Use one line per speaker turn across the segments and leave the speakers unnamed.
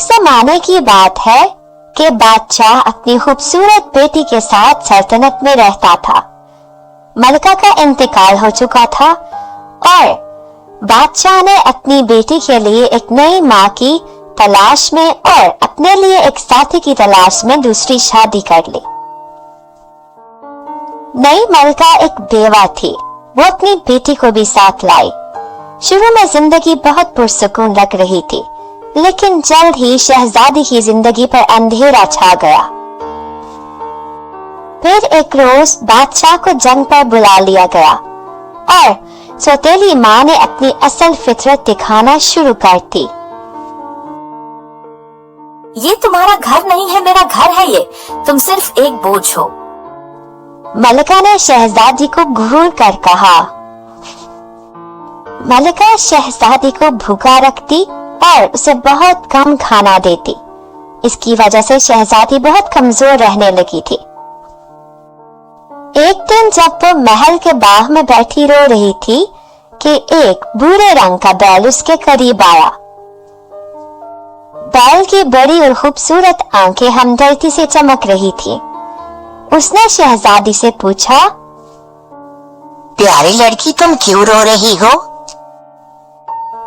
ज़माने की बात है कि बादशाह अपनी खूबसूरत बेटी के साथ सल्तनत में रहता था। मलका का इंतकाल हो चुका था और बादशाह ने अपनी बेटी के लिए एक नई माँ की तलाश में और अपने लिए एक साथी की तलाश में दूसरी शादी कर ली। नई मलका एक बेवा थी। वो अपनी बेटी को भी साथ लाई। शुरू में जिंदगी बहुत पुरसुकून लग रही थी, लेकिन जल्द ही शहजादी की जिंदगी पर अंधेरा छा गया। फिर एक रोज बादशाह को जंग पर बुला लिया गया और सौतेली माँ ने अपनी असल फितरत दिखाना शुरू कर दी।
ये तुम्हारा घर नहीं है, मेरा घर है ये। तुम सिर्फ एक बोझ हो।
मलिका ने शहजादी को घूर कर कहा। मलिका शहजादी को भूखा रखती और उसे बहुत कम खाना देती। इसकी वजह से शहजादी बहुत कमजोर रहने लगी थी। एक दिन जब वो महल के बाग में बैठी रो रही थी कि एक भूरे रंग का बैल उसके करीब आया। बैल की बड़ी और खूबसूरत आंखें हमदर्दी से चमक रही थी। उसने शहजादी से पूछा,
प्यारी लड़की, तुम क्यों रो रही हो?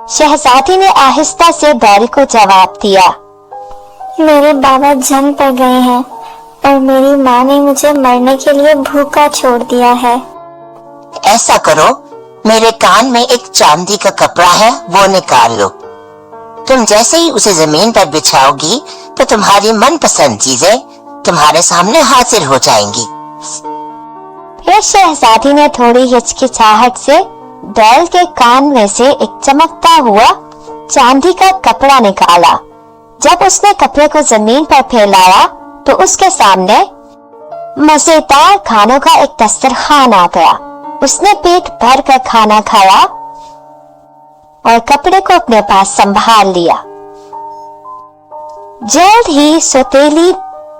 शहजादी ने आहिस्ता से बैल को जवाब दिया,
मेरे बाबा जंग पर गए हैं और मेरी माँ ने मुझे मरने के लिए भूखा छोड़ दिया है।
ऐसा करो, मेरे कान में एक चांदी का कपड़ा है, वो निकाल लो। तुम जैसे ही उसे जमीन पर बिछाओगी तो तुम्हारी मनपसंद चीजें तुम्हारे सामने हाजिर हो जाएंगी।
फिर शहजादी ने थोड़ी हिचकिचाहट से बैल के कान में से एक चमकता हुआ चांदी का कपड़ा निकाला। जब उसने कपड़े को जमीन पर फैलाया तो उसके सामने मजेदार खानों का एक दस्तरखान आ गया। उसने पेट भर कर खाना खाया और कपड़े को अपने पास संभाल लिया। जल्द ही सौतेली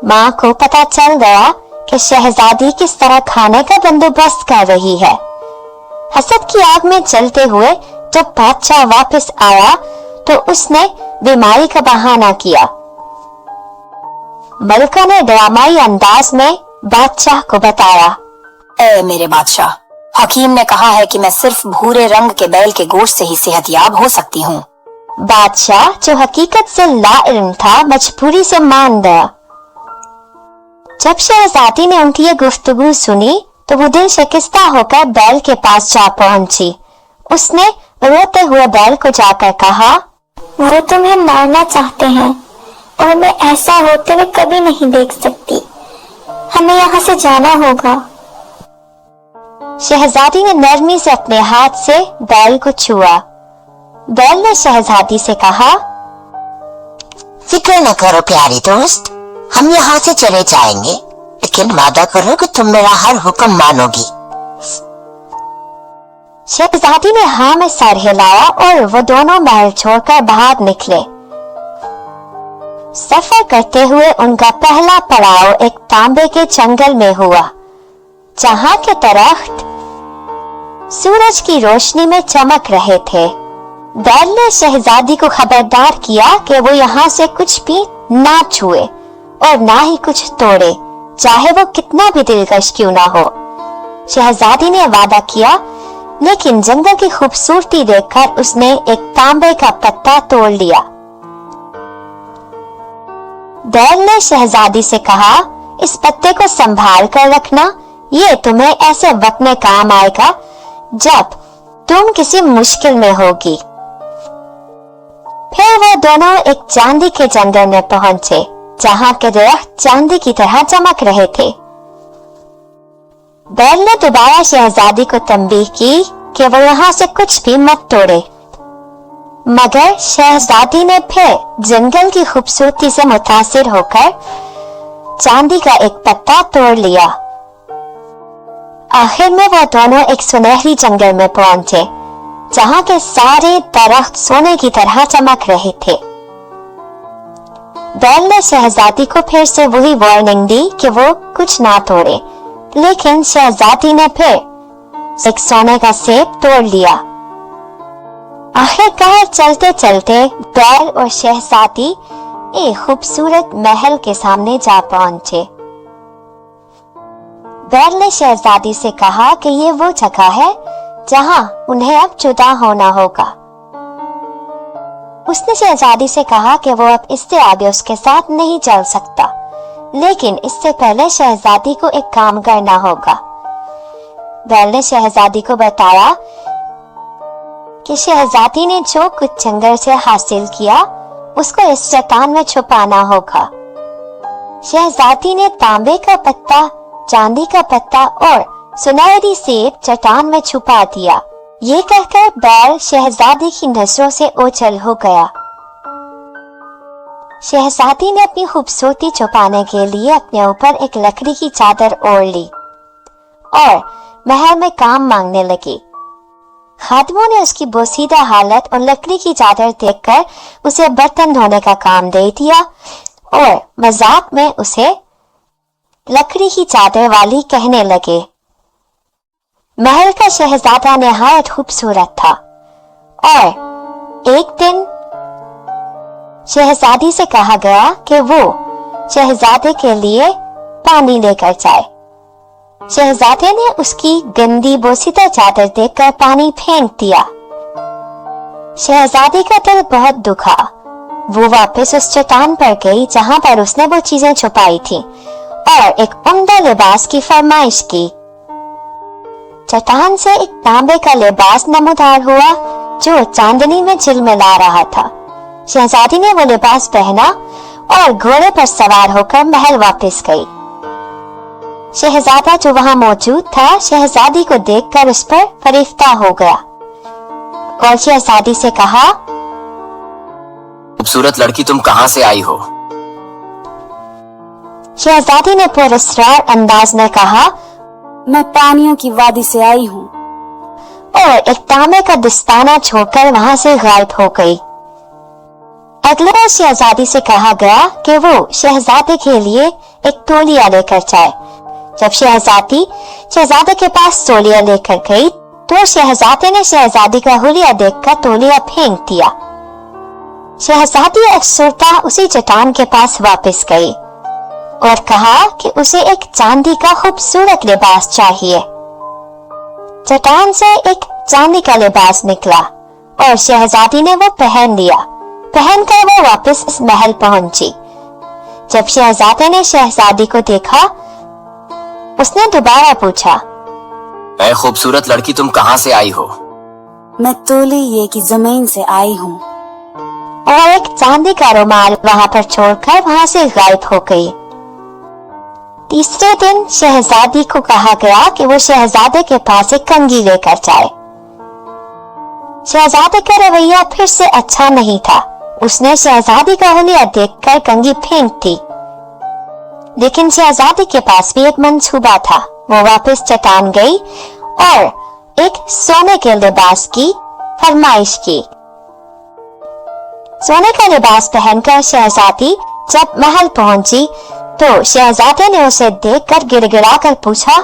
माँ को पता चल गया कि शहजादी किस तरह खाने का बंदोबस्त कर रही है। हसद की आग में जलते हुए जब बादशाह वापस आया तो उसने बीमारी का बहाना किया। मलिका ने ड्रामाई अंदाज में बादशाह को बताया,
मेरे बादशाह, हकीम ने कहा है कि मैं सिर्फ भूरे रंग के बैल के गोश्त से ही सेहतयाब हो सकती हूँ।
बादशाह, जो हकीकत से लाइल्म था, मजबूरी से मान गया। जब शहजादी ने उनकी ये गुफ्तगू सुनी तो वो दिल शिकस्ता होकर बैल के पास जा पहुंची। उसने रोते हुए बैल को जाकर कहा,
वो तुम्हें मारना चाहते हैं और मैं ऐसा होते हुए कभी नहीं देख सकती। हमें यहाँ से जाना होगा।
शहजादी ने नरमी से अपने हाथ से बैल को छुआ। बैल ने शहजादी से कहा,
फिक्र न करो प्यारी दोस्त, हम यहाँ से चले जाएंगे, लेकिन वादा करो कि तुम मेरा हर हुक्म मानोगी।
शहजादी ने हाँ में सर हिलाया और वो दोनों महल छोड़कर बाहर निकले। सफर करते हुए उनका पहला पड़ाव एक तांबे के जंगल में हुआ, जहाँ के दरख्त सूरज की रोशनी में चमक रहे थे। बैल ने शहजादी को खबरदार किया कि वो यहाँ से कुछ भी ना छुए और ना ही कुछ तोड़े, चाहे वो कितना भी दिलकश क्यों ना हो। शहजादी ने वादा किया, लेकिन जंगल की खूबसूरती देखकर उसने एक तांबे का पत्ता तोड़ लिया। बैल ने शहजादी से कहा, इस पत्ते को संभाल कर रखना, ये तुम्हें ऐसे वक्त में काम आएगा जब तुम किसी मुश्किल में होगी। फिर वो दोनों एक चांदी के जंगल में पहुंचे, जहाँ के दरख्त चांदी की तरह चमक रहे थे। बैल ने दोबारा शहजादी को तंबीह की कि वो यहाँ से कुछ भी मत तोड़े, मगर शहजादी ने फिर जंगल की खूबसूरती से मुतासिर होकर चांदी का एक पत्ता तोड़ लिया। आखिर में वो दोनों एक सुनहरी जंगल में पहुंचे, जहाँ के सारे दरख्त सोने की तरह चमक रहे थे। बैल ने शहजादी को फिर से वही वार्निंग दी कि वो कुछ ना तोड़े, लेकिन शहजादी ने फिर एक सोने का सेब तोड़ लिया। आखिरकार चलते चलते बैल और शहजादी एक खूबसूरत महल के सामने जा पहुंचे। बैल ने शहजादी से कहा कि ये वो जगह है जहां उन्हें अब जुदा होना होगा। उसने शहजादी से कहा कि वो अब इससे आगे उसके साथ नहीं चल सकता, लेकिन इससे पहले शहजादी को एक काम करना होगा। बैल ने शहजादी को बताया कि शहजादी ने जो कुछ जंगल से हासिल किया उसको इस चट्टान में छुपाना होगा। शहजादी ने तांबे का पत्ता, चांदी का पत्ता और सुनहरी सेब चट्टान में छुपा दिया। ये कहकर बैल शहजादी की नजरों से ओझल हो गया। शहजादी ने अपनी खूबसूरती छुपाने के लिए अपने ऊपर एक लकड़ी की चादर ओढ़ ली और महल में काम मांगने लगी। खादिमों ने उसकी बोसीदा हालत और लकड़ी की चादर देखकर उसे बर्तन धोने का काम दे दिया और मजाक में उसे लकड़ी की चादर वाली कहने लगे। महल का शहजादा निहायत खूबसूरत था और एक दिन शहजादी से कहा गया कि वो शहजादे के लिए पानी लेकर जाए। शहजादे ने उसकी गंदी बोसीदा चादर देखकर पानी फेंक दिया। शहजादी का दिल बहुत दुखा। वो वापस उस चट्टान पर गई जहां पर उसने वो चीजें छुपाई थी और एक उम्दा लिबास की फरमाइश की। चट्टान से एक तांबे का लिबास नमूदार हुआ जो चांदनी में झिलमिला रहा था। शहजादी ने वो लिबास पहना और घोड़े पर सवार होकर महल वापस गई। शहजादा जो वहां मौजूद था शहजादी को देखकर उस पर फरिश्ता हो गया और शहजादी से कहा,
खूबसूरत लड़की तुम कहां से आई हो?
शहजादी ने पुरस्कार अंदाज में कहा,
मैं पानियों की वादी से आई हूँ।
और एक तांबे का दस्ताना छोड़कर वहां से गायब हो गई। अगले दिन शहजादी से कहा गया कि वो शहजादे के लिए एक तौलिया लेकर जाए। जब शहजादे के पास तौलिया लेकर गई तो शहजादे ने शहजादी का हुलिया देखकर तौलिया फेंक दिया। शहजादी अफसरदा उसी चट्टान के पास वापस गई और कहा कि उसे एक चांदी का खूबसूरत लिबास चाहिए। चट्टान से एक चांदी का लिबास निकला और शहजादी ने वो पहन लिया। पहनकर वो वापस इस महल पहुंची। जब शहजादे ने शहजादी को देखा उसने दोबारा पूछा,
ऐ खूबसूरत लड़की तुम कहां से आई हो?
मैं तौलिये की जमीन से आई हूँ।
और एक चांदी का रुमाल वहां पर छोड़कर वहां से गायब हो गई। तीसरे दिन शहजादी को कहा गया कि वो शहजादे के पास एक कंघी लेकर जाए। शहजादे का रवैया फिर से अच्छा नहीं था। उसने शहजादी का हुलिया देखकर कंघी फेंक दी। लेकिन शहजादी के पास भी एक मंसूबा था। वो वापस चट्टान गई और एक सोने के लिबास की फरमाइश की। सोने का लिबास पहनकर शहजादी जब महल पहुंची तो शहजादे ने उसे देखकर गिड़गिड़ा कर पूछा,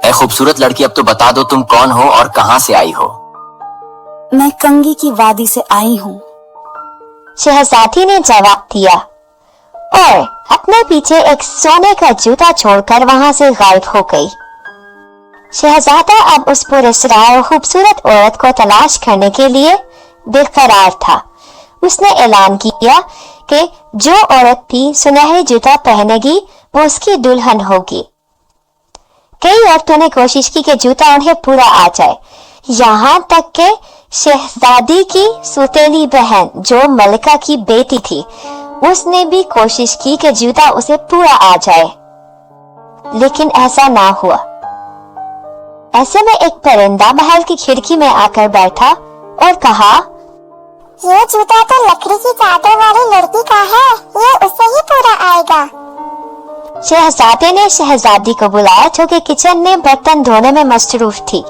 ऐ खूबसूरत लड़की अब तो बता दो तुम कौन हो और कहां से आई हो?
मैं कंगी की वादी से आई हूँ।
शहजादी ने जवाब दिया और अपने पीछे एक सोने का जूता छोड़कर वहां से गायब हो गई। शहजादा अब उस पुरस्कार और खूबसूरत औरत को तलाश करने के लिए बेकरार था। उसने ऐलान किया कि जो औरत भी सुनहरी जूता पहनेगी वो उसकी दुल्हन होगी। कई औरतों ने कोशिश की कि जूता उन्हें पूरा आ जाए, यहाँ तक कि शहजादी की सौतेली बहन जो मलिका की बेटी थी उसने भी कोशिश की कि जूता उसे पूरा आ जाए, लेकिन ऐसा ना हुआ। ऐसे में एक परिंदा महल की खिड़की में आकर बैठा और कहा,
ये जूता तो लकड़ी की चादर वाली लड़की का है, ये उसे ही पूरा आएगा।
शहजादे ने शहजादी को बुलाया जो कि किचन में बर्तन धोने में मसरूफ थी।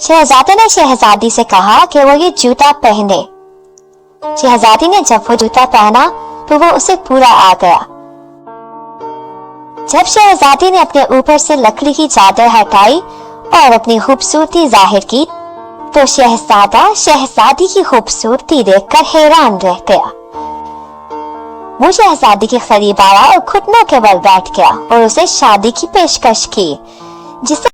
शहजादे ने शहजादी से कहा कि वो ये जूता पहने। शहजादी ने जब वो जूता पहना तो वो उसे पूरा आ गया। जब शहजादी ने अपने ऊपर से लकड़ी की चादर हटाई और अपनी खूबसूरती जाहिर की तो शहजादा शहजादी की खूबसूरती देखकर हैरान रह गया। वो शहजादी के करीब आया और घुटनों के बल बैठ गया और उसे शादी की पेशकश की, जिसे